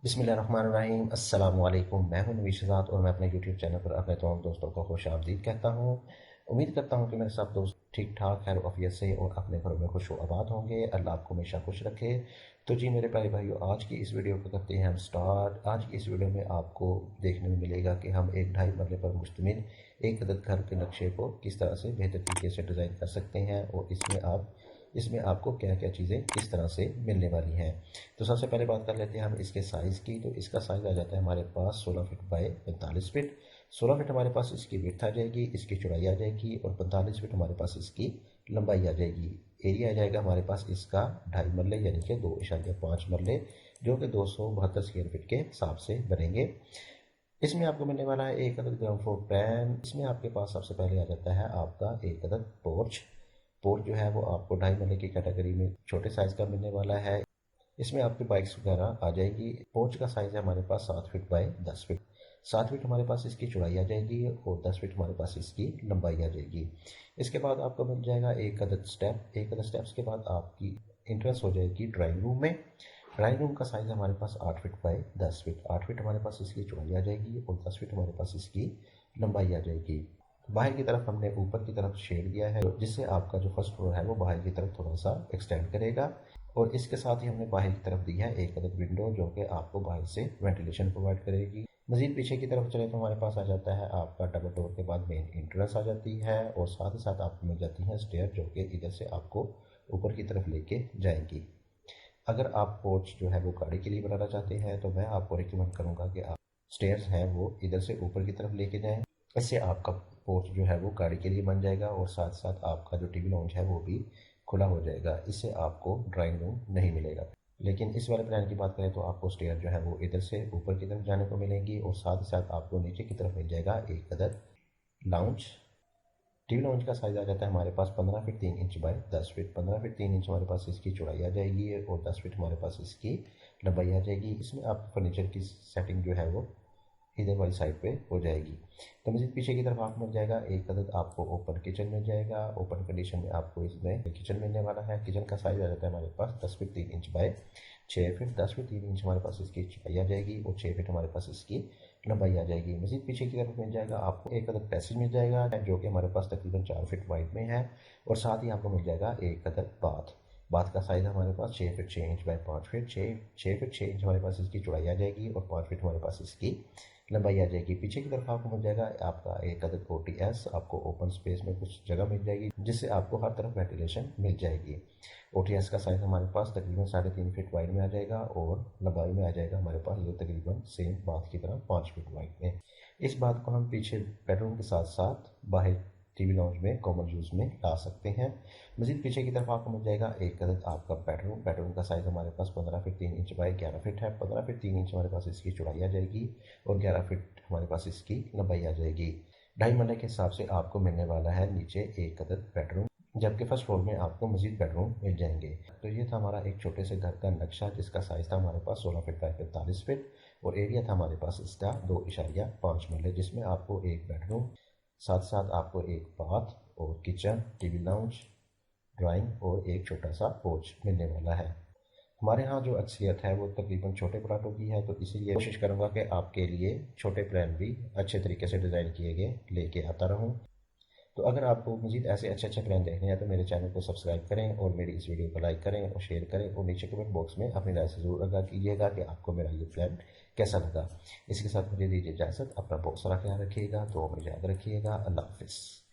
बिस्मिल्लाहिर्रहमानिर्रहीम अस्सलाम वालेकुम। मैं हूं नवीश शहजाद और मैं अपने यूट्यूब चैनल पर अपने तमाम दोस्तों को खुश आमदीद कहता हूं। उम्मीद करता हूं कि मेरे सब दोस्त ठीक ठाक खैर आफियत से और अपने घरों में खुश आबाद होंगे। अल्लाह आपको हमेशा खुश रखे। तो जी मेरे प्यारे भाइयों, आज की इस वीडियो को करते हैं हम स्टार्ट। आज की इस वीडियो में आपको देखने में मिलेगा कि हम एक ढाई मरले पर मुश्तमिल एक अदद घर के नक्शे को किस तरह से बेहतर तरीके से डिज़ाइन कर सकते हैं और इसमें आपको क्या क्या चीज़ें किस तरह से मिलने वाली हैं। तो सबसे पहले बात कर लेते हैं हम इसके साइज़ की। तो इसका साइज़ आ जाता है हमारे पास 16 फिट बाय 45 फिट। 16 फिट हमारे पास इसकी विड्थ आ जाएगी, इसकी चौड़ाई आ जाएगी और 45 फिट हमारे पास इसकी लंबाई आ जाएगी। एरिया आ जाएगा हमारे पास इसका 2.5 मरले यानी कि 2.5 मरले, जो कि 272 स्क्वायर फीट के हिसाब से बनेंगे। इसमें आपको मिलने वाला है एक अदद ग्राउंड फ्लोर प्लान। इसमें आपके पास सबसे पहले आ जाता है आपका एक अदद पोर्च। पोर्च जो है वो आपको 2.5 मरले की कैटेगरी में छोटे साइज़ का मिलने वाला है। इसमें आपकी बाइक्स वगैरह आ जाएगी। पोर्च का साइज़ है हमारे पास 7 फिट बाय 10 फिट। 7 फिट हमारे पास इसकी चौड़ाई आ जाएगी और 10 फिट हमारे पास इसकी लंबाई आ जाएगी। इसके बाद आपको मिल जाएगा एक अदद स्टेप। एक अदद स्टेप्स के बाद आपकी इंट्रेंस हो जाएगी ड्राइंग रूम में। ड्राइंग रूम का साइज़ हमारे पास 8 फिट बाय 10 फिट। 8 फिट हमारे पास इसकी चौड़ाई आ जाएगी और 10 फिट हमारे पास इसकी लंबाई आ जाएगी। बाहर की तरफ हमने ऊपर की तरफ शेड दिया है, जिससे आपका जो फर्स्ट फ्लोर है वो बाहर की तरफ थोड़ा सा एक्सटेंड करेगा। और इसके साथ ही हमने बाहर की तरफ दी है एक अदद विंडो, जो कि आपको बाहर से वेंटिलेशन प्रोवाइड करेगी। मजीद पीछे की तरफ चले तो हमारे पास आ जाता है आपका डबल डोर के बाद मेन इंट्रेंस आ जाती है और साथ ही साथ आपको मिल जाती है स्टेयर, जो कि इधर से आपको ऊपर की तरफ लेके जाएंगी। अगर आप पोर्च जो है वो गाड़ी के लिए बनाना चाहते हैं तो मैं आपको रिकमेंड करूंगा कि आप स्टेयर्स हैं वो इधर से ऊपर की तरफ लेके जाएं। इससे आपका पोर्च जो है वो गाड़ी के लिए बन जाएगा और साथ साथ आपका जो टीवी लाउंज है वो भी खुला हो जाएगा। इससे आपको ड्राइंग रूम नहीं मिलेगा। लेकिन इस वाले प्लान की बात करें तो आपको स्टेयर जो है वो इधर से ऊपर की तरफ जाने को मिलेंगी और साथ ही साथ आपको नीचे की तरफ मिल जाएगा एक अदद लाउंज। टीवी लॉन्च का साइज़ आ जाता है हमारे पास 15 fit 3 inch by 10 fit. 15 fit 3 inch हमारे पास इसकी चौड़ाई आ जाएगी और 10 फिट हमारे पास इसकी लंबाई आ जाएगी। इसमें आपको फर्नीचर की सेटिंग जो है वो इधर वाली साइड पे हो जाएगी। तो मजीद पीछे की तरफ आपको मिल जाएगा एक अदद आपको ओपन किचन मिल जाएगा। ओपन कंडीशन में आपको इसमें किचन मिलने वाला है। किचन का साइज़ आ जाता है हमारे पास 10 fit 3 inch by 6 fit. 10 fit 3 inch हमारे पास इसकी चौड़ाई आ जाएगी और 6 फिट हमारे पास इसकी लंबाई आ जाएगी। मजीद पीछे की तरफ मिल जाएगा आपको एक अदद पैसेज मिल जाएगा, जो कि हमारे पास तकरीबन 4 फिट वाइड में है और साथ ही आपको मिल जाएगा एक अदद बाथ। बाथ का साइज़ हमारे पास 6 fit 6 inch by 5 fit. 6 fit 6 inch हमारे पास इसकी चौड़ाई आ जाएगी और 5 फिट हमारे पास इसकी लंबाई आ जाएगी। पीछे की तरफ आपको मिल जाएगा आपका एक अदद ओटीएस। आपको ओपन स्पेस में कुछ जगह मिल जाएगी, जिससे आपको हर तरफ वेंटिलेशन मिल जाएगी। ओटीएस का साइज़ हमारे पास तकरीबन 3.5 फिट वाइड में आ जाएगा और लंबाई में आ जाएगा हमारे पास ये तकरीबन सेम बाथ की तरह 5 फिट वाइड में। इस बात को हम पीछे बेडरूम के साथ साथ बाहर टीवी लॉन्ज में कॉमन यूज़ में ला सकते हैं। मजीद पीछे की तरफ आपको मिल जाएगा एक अदद आपका बेडरूम। बेडरूम का साइज़ हमारे पास 15 फिट 3 इंच बाय 11 फिट है। 15 फिट 3 इंच हमारे पास इसकी चौड़ाई आ जाएगी और 11 फिट हमारे पास इसकी लंबाई आ जाएगी। 2.5 मरले के हिसाब से आपको मिलने वाला है नीचे एक अदद बेडरूम, जबकि फर्स्ट फ्लोर में आपको मजीद बेडरूम मिल जाएंगे। तो ये था हमारा एक छोटे से घर का नक्शा, जिसका साइज़ था हमारे पास 16 फिट बाय 45 फिट और एरिया था हमारे पास इसका 2.5 मरले, जिसमें आपको एक बेडरूम, साथ साथ आपको एक बाथ और किचन, टीवी लाउंज, ड्राइंग और एक छोटा सा पोर्च मिलने वाला है। हमारे यहाँ जो अक्सरियत है वो तकरीबन छोटे प्लाटों की है, तो इसीलिए कोशिश करूँगा कि आपके लिए छोटे प्लान भी अच्छे तरीके से डिज़ाइन किए गए लेके आता रहूँ। तो अगर आपको मजीद ऐसे अच्छे अच्छे प्लान देखने हैं तो मेरे चैनल को सब्सक्राइब करें और मेरी इस वीडियो को लाइक करें और शेयर करें और नीचे कमेंट बॉक्स में अपनी राय से ज़रूर आगाह कीजिएगा कि आपको मेरा ये प्लान कैसा लगा। इसके साथ मुझे दीजिए इजाज़त। अपना बहुत सारा ख्याल रखिएगा, तो मुझे याद रखिएगा। अल्लाह हाफिज़।